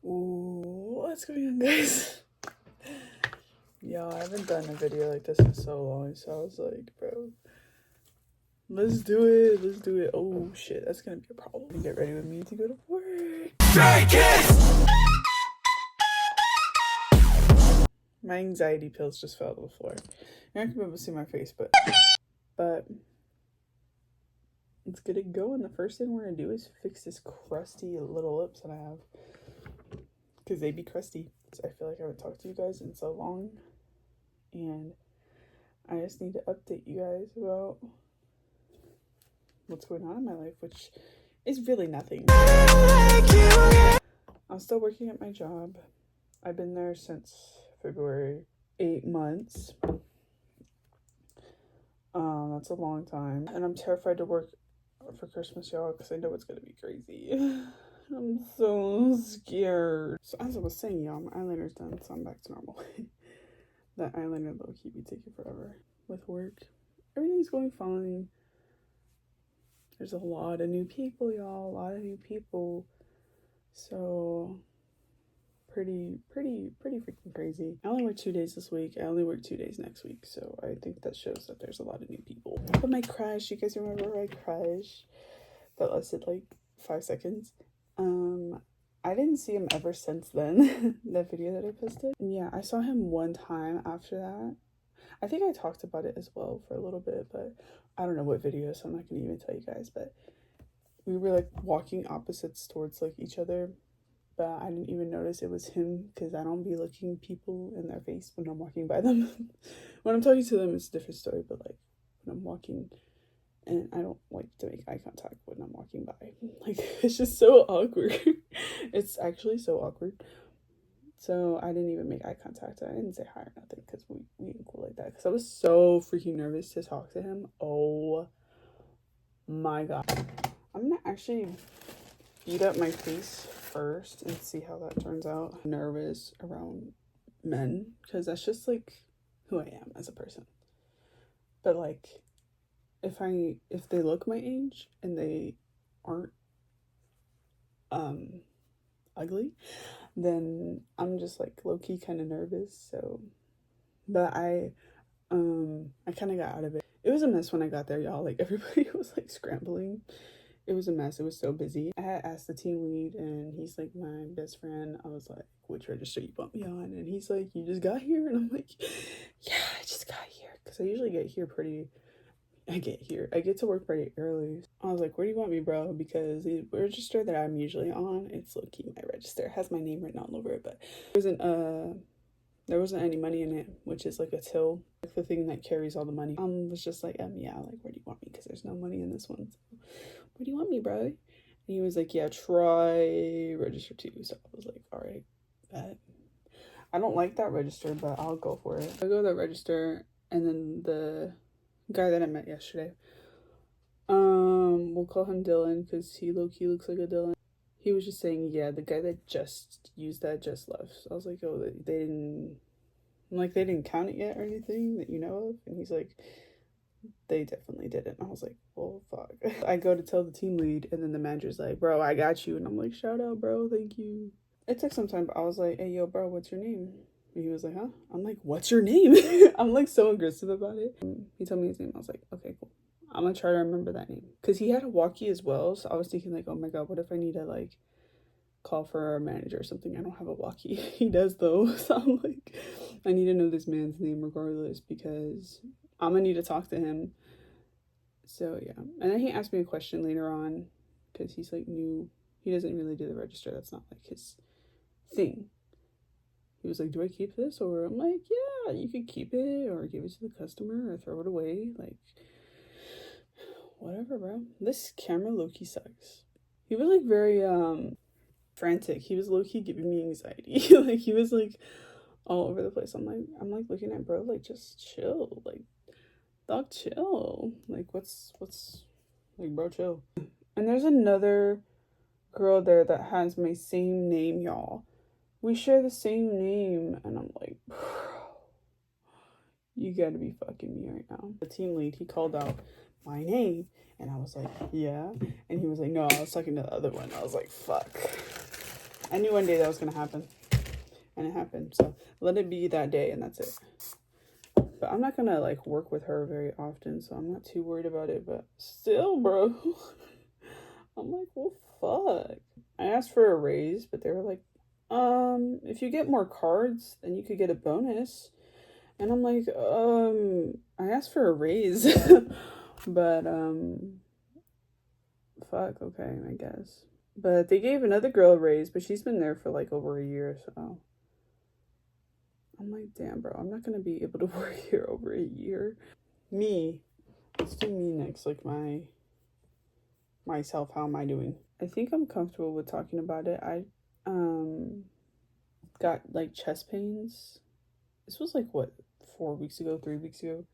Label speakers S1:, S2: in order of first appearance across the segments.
S1: Ooh, what's going on, guys? Yeah, I haven't done a video like this in so long, so I was like, bro, let's do it. Oh shit, that's gonna be a problem. Get ready with me to go to work. My anxiety pills just fell to the floor. You're not gonna be able to see my face, but let's get it going. The first thing we're gonna do is fix this crusty little lips that I have, because they be crusty. So I feel like I haven't talked to you guys in so long, and I just need to update you guys about what's going on in my life, which is really nothing. I'm still working at my job. I've been there since February. 8 months. That's a long time, and I'm terrified to work for Christmas, y'all, because I know it's gonna be crazy. I'm so scared. So as I was saying, y'all, my eyeliner's done, so I'm back to normal. That eyeliner low-key be taking forever with work. Everything's going fine. There's a lot of new people, y'all. A lot of new people. So pretty freaking crazy. I only work 2 days this week. I only work 2 days next week. So I think that shows that there's a lot of new people. But my crush, you guys remember my crush? That lasted like 5 seconds. I didn't see him ever since then. That video that I posted. Yeah, I saw him one time after that. I think I talked about it as well for a little bit, but I don't know what video, so I'm not gonna even tell you guys. But we were like walking opposites towards like each other, but I didn't even notice it was him, because I don't be looking people in their face when I'm walking by them. When I'm talking to them, it's a different story, but like when I'm walking, and I don't like to make eye contact when I'm walking by. Like, it's just so awkward. It's actually so awkward. So I didn't even make eye contact. I didn't say hi or nothing, because we ain't cool like that. Because I was so freaking nervous to talk to him. Oh my god. I'm gonna actually beat up my face first and see how that turns out. I'm nervous around men, because that's just like who I am as a person. But like, if they look my age and they aren't ugly, then I'm just like low-key kind of nervous. So, but I kind of got out of it. It was a mess when I got there, y'all. Like, everybody was like scrambling. It was a mess. It was so busy. I had asked the team lead, and he's like my best friend. I was like, which register you want me on? And he's like, you just got here? And I'm like, yeah, I just got here, because I usually get here I get to work pretty early. I was like, where do you want me, bro? Because the register that I'm usually on, it's low-key my register. It has my name written all over it, but there wasn't any money in it, which is like a till, like the thing that carries all the money. Was just like, yeah, like, where do you want me? Because there's no money in this one. So, where do you want me, bro? And he was like, yeah, try register 2. So I was like, all right, bet. I don't like that register, but I'll go for it. I go to the register, and then the guy that I met yesterday, we'll call him Dylan, because he low-key looks like a Dylan. He was just saying, yeah, the guy that just used that just left. So I was like, oh, they didn't count it yet or anything that you know of? And he's like, they definitely didn't. I was like, well, fuck. I go to tell the team lead, and then the manager's like, bro, I got you. And I'm like, shout out, bro, thank you. It took some time, but I was like, hey, yo, bro, what's your name? And he was like, huh? I'm like, what's your name? I'm like so aggressive about it. He told me his name. I was like, okay, cool. I'm gonna try to remember that name. Because he had a walkie as well. So I was thinking like, oh my god, what if I need to like call for a manager or something? I don't have a walkie. He does though. So I'm like, I need to know this man's name regardless, because I'm gonna need to talk to him. So yeah. And then he asked me a question later on, because he's like new. He doesn't really do the register. That's not like his thing. He was like, do I keep this? Or I'm like, yeah, you could keep it, or give it to the customer, or throw it away. Like, whatever, bro. This camera low-key sucks. He was like very frantic. He was low-key giving me anxiety. Like, he was like all over the place. I'm like looking at bro, like, just chill. Like, dog, chill. Like, what's like, bro, chill. And there's another girl there that has my same name, y'all. We share the same name, and I'm like, bro, you gotta be fucking me right now. The team lead, he called out my name, and I was like, yeah. And he was like, no, I was talking to the other one. I was like, fuck. I knew one day that was gonna happen, and it happened. So let it be that day, and that's it. But I'm not gonna like work with her very often, so I'm not too worried about it. But still, bro, I'm like, well, fuck. I asked for a raise, but they were like, if you get more cards, then you could get a bonus. And I'm like, I asked for a raise, but fuck, okay, I guess. But they gave another girl a raise, but she's been there for like over a year, so I'm like, damn, bro, I'm not gonna be able to work here over a year. Me, let's do me next. Like myself, how am I doing? I think I'm comfortable with talking about it. I got like chest pains. This was like what, 4 weeks ago, 3 weeks ago.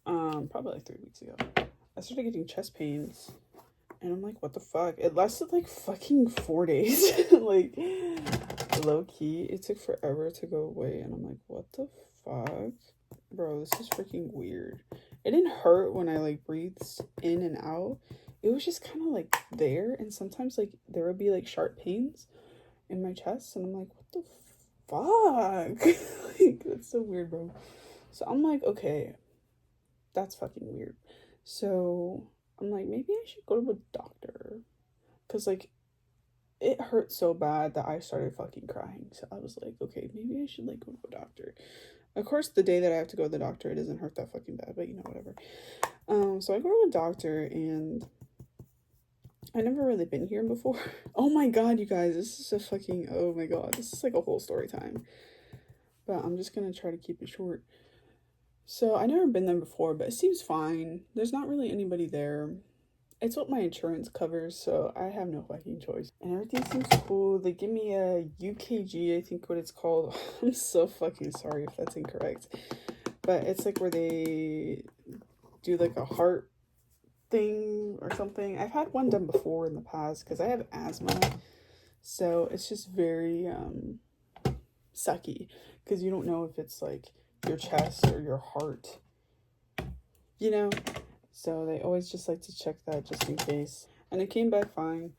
S1: Probably like 3 weeks ago. I started getting chest pains. And I'm like, what the fuck? It lasted like fucking 4 days. Like, low key, it took forever to go away. And I'm like, what the fuck? Bro, this is freaking weird. It didn't hurt when I like breathed in and out. It was just kind of like there. And sometimes like there would be like sharp pains in my chest. And I'm like, what the fuck? Like, that's so weird, bro. So I'm like, okay, that's fucking weird. So I'm like, maybe I should go to a doctor. Because, like, it hurt so bad that I started fucking crying. So I was like, okay, maybe I should, like, go to a doctor. Of course, the day that I have to go to the doctor, it doesn't hurt that fucking bad. But, you know, whatever. So I go to a doctor, and I never really been here before. Oh, my God, you guys. This is a fucking, oh, my God. This is, like, a whole story time. But I'm just going to try to keep it short. So I never been there before, but it seems fine. There's not really anybody there. It's what my insurance covers, so I have no fucking choice. And everything seems cool. They give me a UKG, I think what it's called. I'm so fucking sorry if that's incorrect. But it's like where they do like a heart thing or something. I've had one done before in the past because I have asthma. So it's just very sucky because you don't know if it's like your chest or your heart, you know? So they always just like to check that just in case. And it came back fine.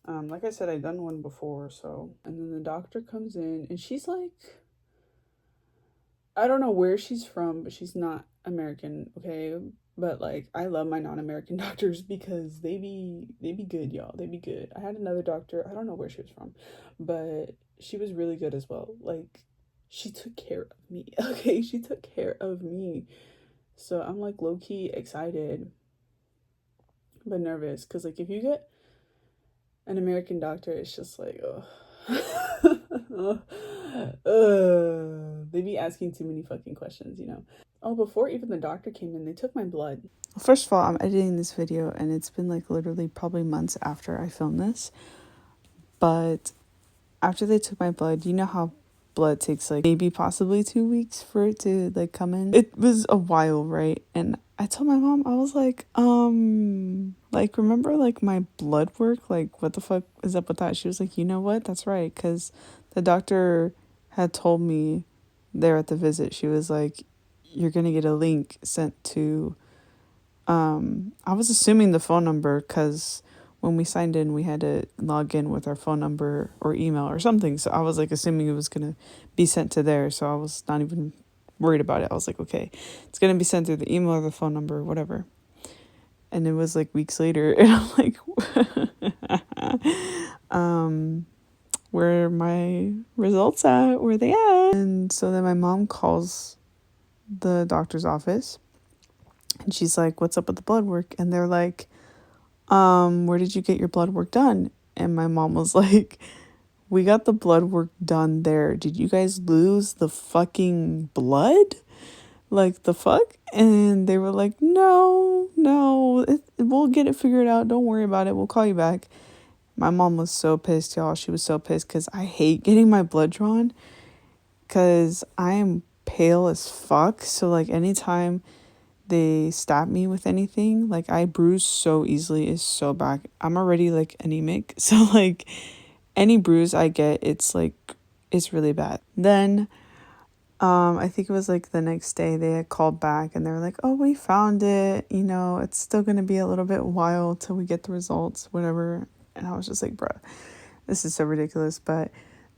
S1: Like I said, I'd done one before, so. And then the doctor comes in, and she's like, I don't know where she's from, but she's not American, okay? But, like, I love my non-American doctors because they be good, y'all. They be good. I had another doctor, I don't know where she was from, but she was really good as well. Like, she took care of me, okay? She took care of me. So I'm, like, low-key excited, but nervous. Because, like, if you get an American doctor, it's just like, they be asking too many fucking questions, you know? Oh, before even the doctor came in, they took my blood. First of all, I'm editing this video, and it's been, like, literally probably months after I filmed this. But after they took my blood, you know how blood takes like maybe possibly 2 weeks for it to like come in. It was a while, right? And I told my mom, I was like remember like my blood work, like what the fuck is up with that? She was like, you know what, that's right, because the doctor had told me there at the visit, she was like, you're gonna get a link sent to I was assuming the phone number because when we signed in, we had to log in with our phone number or email or something. So I was like assuming it was going to be sent to there. So I was not even worried about it. I was like, okay, it's going to be sent through the email or the phone number or whatever. And it was like weeks later. And I'm like, where are my results at? Where are they at? And so then my mom calls the doctor's office. And she's like, what's up with the blood work? And they're like, where did you get your blood work done? And my mom was like, we got the blood work done there. Did you guys lose the fucking blood? Like, the fuck? And they were like, no, we'll get it figured out. Don't worry about it. We'll call you back. My mom was so pissed, y'all. She was so pissed because I hate getting my blood drawn because I am pale as fuck. So, like, anytime they stab me with anything, like, I bruise so easily. It's so bad. I'm already like anemic, so like any bruise I get, it's like, it's really bad. Then I think it was like the next day they had called back and they were like, oh, we found it, you know, it's still gonna be a little bit while till we get the results, whatever. And I was just like, bruh, This is so ridiculous, but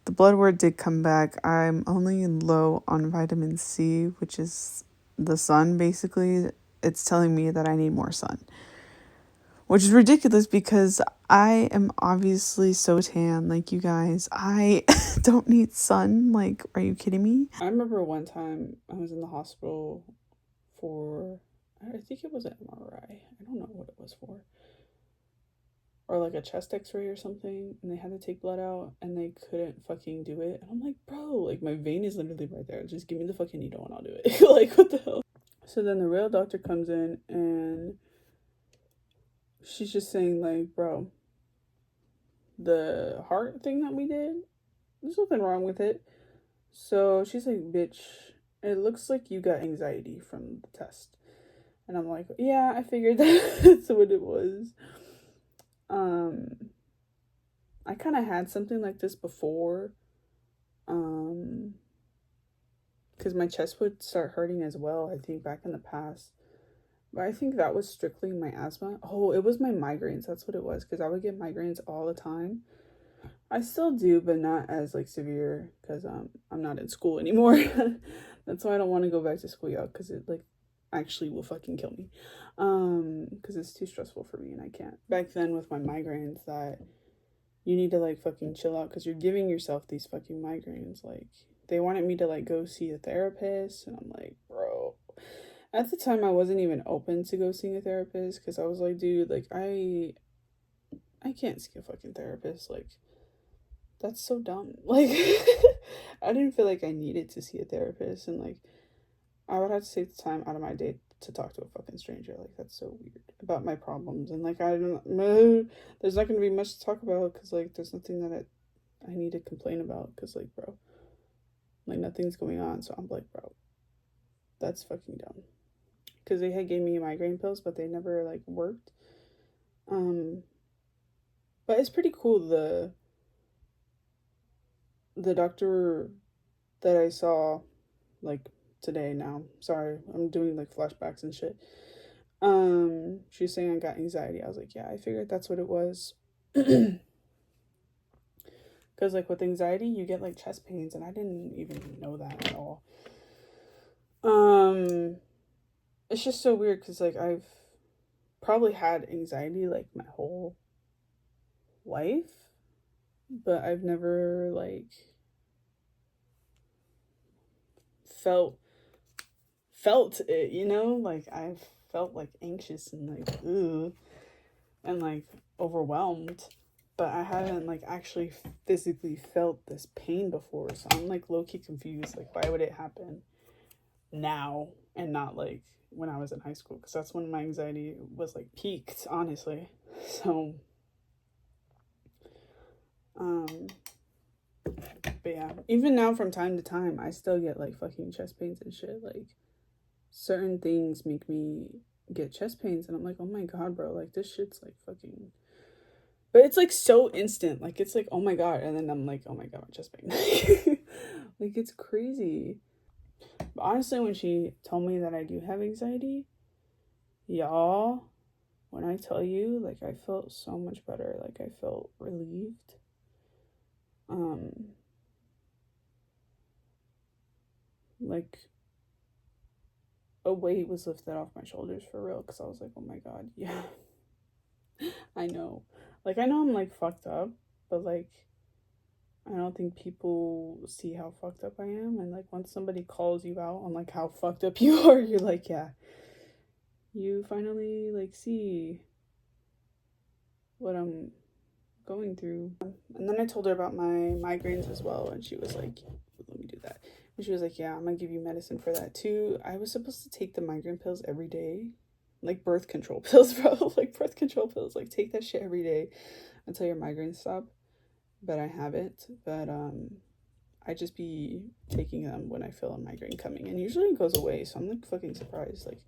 S1: the blood work did come back. I'm only low on vitamin C, which is the sun, basically. It's telling me that I need more sun, which is ridiculous because I am obviously so tan, like you guys. I don't need sun. Like, are you kidding me? I remember one time I was in the hospital for, I think it was an MRI. I don't know what it was for. Or like a chest x-ray or something, and they had to take blood out and they couldn't fucking do it. And I'm like, bro, like my vein is literally right there. Just give me the fucking needle and I'll do it. Like, what the hell? So then the real doctor comes in and she's just saying like, bro, the heart thing that we did, there's nothing wrong with it. So she's like, bitch, it looks like you got anxiety from the test. And I'm like, yeah, I figured that's what it was. I kind of had something like this before, because my chest would start hurting as well, I think, back in the past. But I think that was strictly my asthma. Oh, it was my migraines. That's what it was, because I would get migraines all the time. I still do, but not as, like, severe, because I'm not in school anymore. That's why I don't want to go back to school, y'all, because it, like, actually will fucking kill me. Because it's too stressful for me, and I can't. Back then, with my migraines, that you need to, like, fucking chill out, because you're giving yourself these fucking migraines. Like, they wanted me to, like, go see a therapist, and I'm like, bro. At the time, I wasn't even open to go seeing a therapist, because I was like, dude, like, I can't see a fucking therapist. Like, that's so dumb. Like, I didn't feel like I needed to see a therapist, and, like, I would have to take the time out of my day to talk to a fucking stranger. Like, that's so weird, about my problems. And, like, I don't know, there's not going to be much to talk about, because, like, there's nothing that I need to complain about, because, like, bro, like, nothing's going on. So I'm like, bro, that's fucking dumb. Because they had gave me migraine pills, but they never, like, worked. But it's pretty cool. The doctor that I saw, like, today now. Sorry, I'm doing, like, flashbacks and shit. She was saying I got anxiety. I was like, yeah, I figured that's what it was. Because, like, with anxiety, you get, like, chest pains, and I didn't even know that at all. It's just so weird, because, like, I've probably had anxiety, like, my whole life, but I've never, like, felt it, you know? Like, I've felt, like, anxious and, like, ugh, and, like, overwhelmed, but I haven't, like, actually physically felt this pain before. So I'm, like, low-key confused. Like, why would it happen now and not, like, when I was in high school? Because that's when my anxiety was, like, peaked, honestly. So but yeah, even now, from time to time, I still get, like, fucking chest pains and shit. Like, certain things make me get chest pains, and I'm like, oh my god, bro, like, this shit's, like, fucking, but it's, like, so instant. Like, it's like, oh my god, and then I'm like, oh my god, my chest pain. Like, it's crazy. But honestly, when she told me that I do have anxiety, y'all, when I tell you, like, I felt so much better. Like, I felt relieved. Like, a weight was lifted off my shoulders for real, because I was like, oh my god, yeah. I know. Like, I know I'm, like, fucked up, but, like, I don't think people see how fucked up I am. And, like, once somebody calls you out on, like, how fucked up you are, you're like, yeah, you finally, like, see what I'm going through. And then I told her about my migraines as well, and she was like, let me do that. And she was like, yeah, I'm gonna give you medicine for that too. I was supposed to take the migraine pills every day, like birth control pills, bro. Like, birth control pills, like, take that shit every day until your migraines stop. But I haven't. But I just be taking them when I feel a migraine coming, and usually it goes away. So I'm, like, fucking surprised. Like,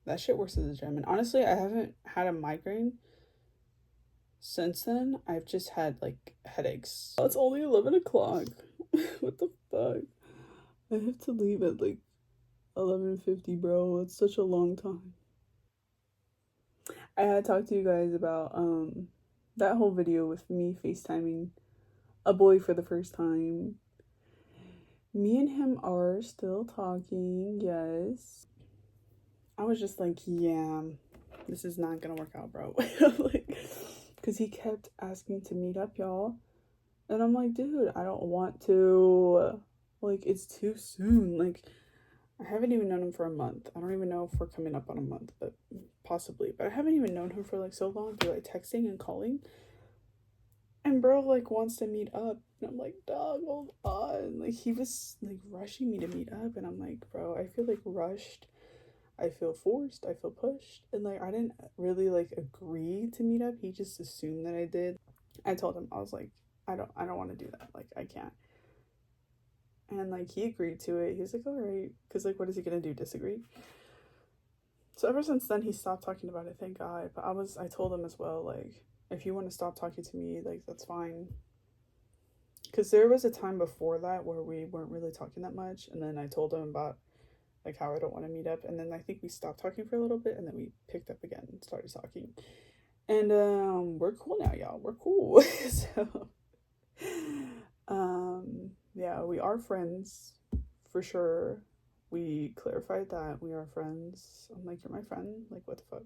S1: that shit works as a gem. And honestly, I haven't had a migraine since then. I've just had, like, headaches. It's only 11 o'clock. What the fuck? I have to leave at, like, 11:50, bro. It's such a long time. I had talked to you guys about That whole video with me FaceTiming a boy for the first time. Me and him are still talking, yes. I was just like, yeah, this is not gonna work out, bro. Like, because he kept asking to meet up, y'all. And I'm like, dude, I don't want to. Like, it's too soon. Like, I haven't even known him for a month. I don't even know if we're coming up on a month, but possibly. But I haven't even known him for like so long through like texting and calling. And bro like wants to meet up. And I'm like, dog, hold on. Like he was like rushing me to meet up. And I'm like, bro, I feel like rushed. I feel forced. I feel pushed. And like I didn't really like agree to meet up. He just assumed that I did. I told him, I was like, I don't want to do that. Like I can't. And like he agreed to it. He was like, all right. Because like what is he gonna do? Disagree? So ever since then he stopped talking about it, thank God. But I told him as well, like, if you want to stop talking to me, like that's fine. Because there was a time before that where we weren't really talking that much, and then I told him about like how I don't want to meet up, and then I think we stopped talking for a little bit, and then we picked up again and started talking. And we're cool now, y'all. We're cool. So yeah, we are friends for sure. We clarified that we are friends. I'm like, you're my friend. Like, what the fuck?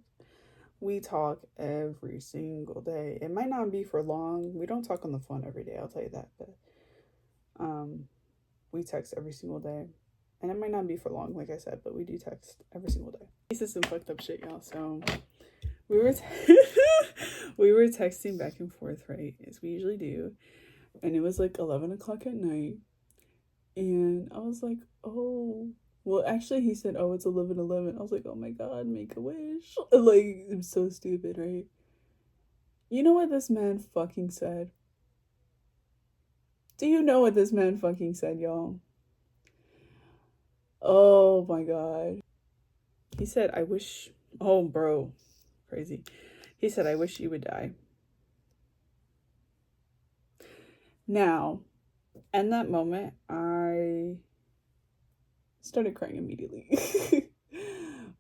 S1: We talk every single day. It might not be for long. We don't talk on the phone every day, I'll tell you that. But we text every single day. And it might not be for long, like I said, but we do text every single day. This is some fucked up shit, y'all. So we were we were texting back and forth, right? As we usually do. And it was like 11 o'clock at night. And I was like, oh, well, actually, he said, oh, it's 11:11. I was like, oh my God, make a wish. Like, I'm so stupid, right? You know what this man fucking said? Do you know what this man fucking said, y'all? Oh my God. He said, I wish, oh, bro, crazy. He said, I wish you would die. Now, in that moment, I started crying immediately.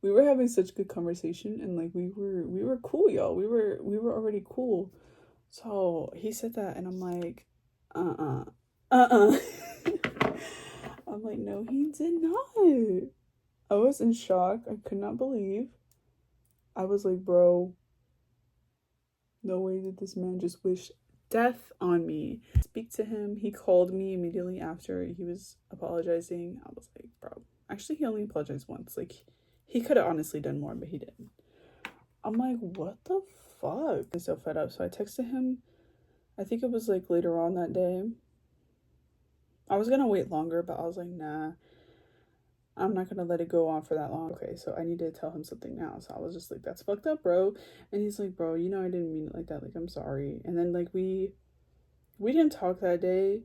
S1: We were having such good conversation, and like we were cool, y'all. We were already cool. So he said that, and I'm like, I'm like, no, he did not. I was in shock. I could not believe. I was like, bro, no way did this man just wish death on me. Speak to him. He called me immediately after he was apologizing. I was like, bro, actually, he only apologized once. Like, he could have honestly done more, but he didn't. I'm like, what the fuck? I'm so fed up. So I texted him. I think it was like later on that day. I was gonna wait longer, but I was like, nah, I'm not gonna let it go on for that long. Okay, so I need to tell him something now. So I was just like, that's fucked up, bro. And he's like, bro, you know I didn't mean it like that. Like, I'm sorry. And then like we didn't talk that day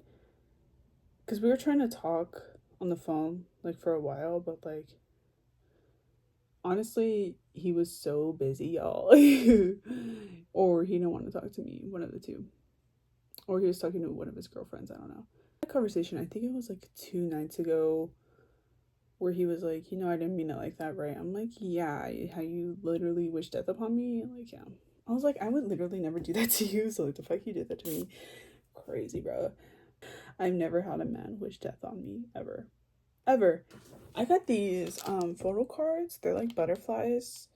S1: because we were trying to talk on the phone like for a while, but like honestly, he was so busy, y'all. Or he didn't want to talk to me, one of the two. Or he was talking to one of his girlfriends, I don't know. That conversation, I think it was like 2 nights ago, where he was like, you know, I didn't mean it like that, right? I'm like, yeah, how you literally wish death upon me? Like, yeah. I was like, I would literally never do that to you, so like, the fuck you did that to me? Crazy, bro. I've never had a man wish death on me, ever. Ever. I got these photo cards. They're like butterflies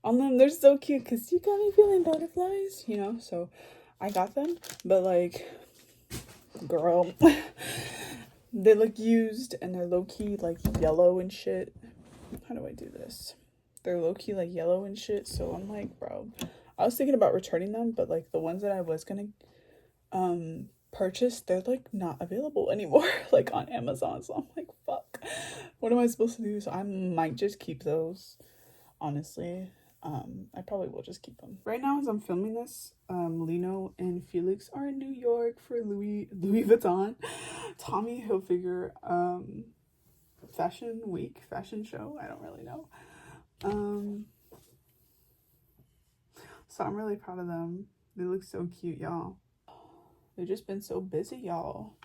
S1: on them. They're so cute because you got me feeling butterflies, you know? So I got them, but like, girl, they look used and they're low-key like yellow and shit. How do I do this? They're low-key like yellow and shit. So I'm like, bro, I was thinking about returning them, but like the ones that I was gonna purchase, they're like not available anymore, like on Amazon. So I'm like, fuck, what am I supposed to do? So I might just keep those, honestly. I probably will just keep them. Right now as I'm filming this, Lino and Felix are in New York for Louis Vuitton, Tommy Hilfiger fashion week, fashion show. I don't really know. So I'm really proud of them. They look so cute, y'all. They've just been so busy, y'all,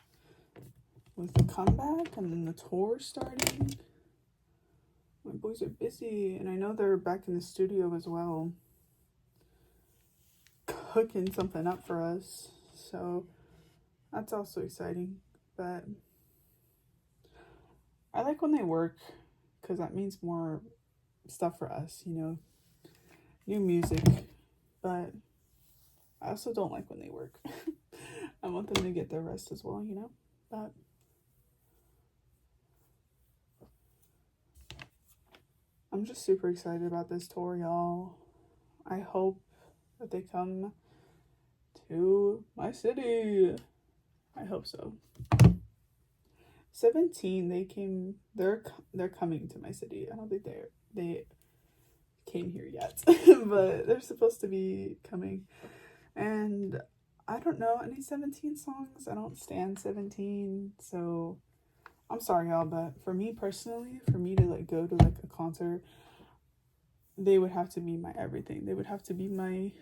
S1: with the comeback and then the tour starting. My boys are busy, and I know they're back in the studio as well. hooking something up for us. So that's also exciting. But I like when they work because that means more stuff for us, you know, new music. But I also don't like when they work. I want them to get their rest as well, you know. But I'm just super excited about this tour, y'all. I hope that they come to my city. I hope so. 17, they're coming to my city. I don't think they came here yet, but they're supposed to be coming. And I don't know any 17 songs. I don't stand 17, so I'm sorry, y'all, but for me personally, for me to like go to like a concert, they would have to be my everything. They would have to be my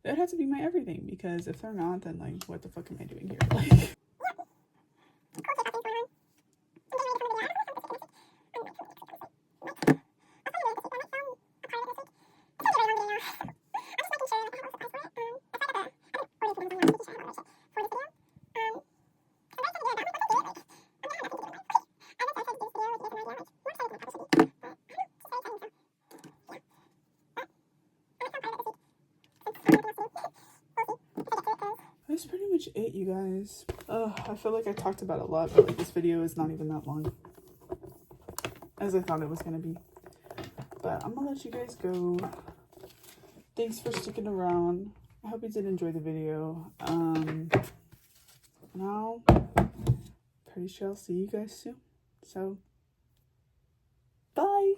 S1: they'd have to be my everything, because if they're not, then like what the fuck am I doing here? Like that's pretty much it, you guys. I feel like I talked about it a lot, but like this video is not even that long as I thought it was gonna be. But I'm gonna let you guys go. Thanks for sticking around. I hope you did enjoy the video. Now pretty sure I'll see you guys soon. So bye.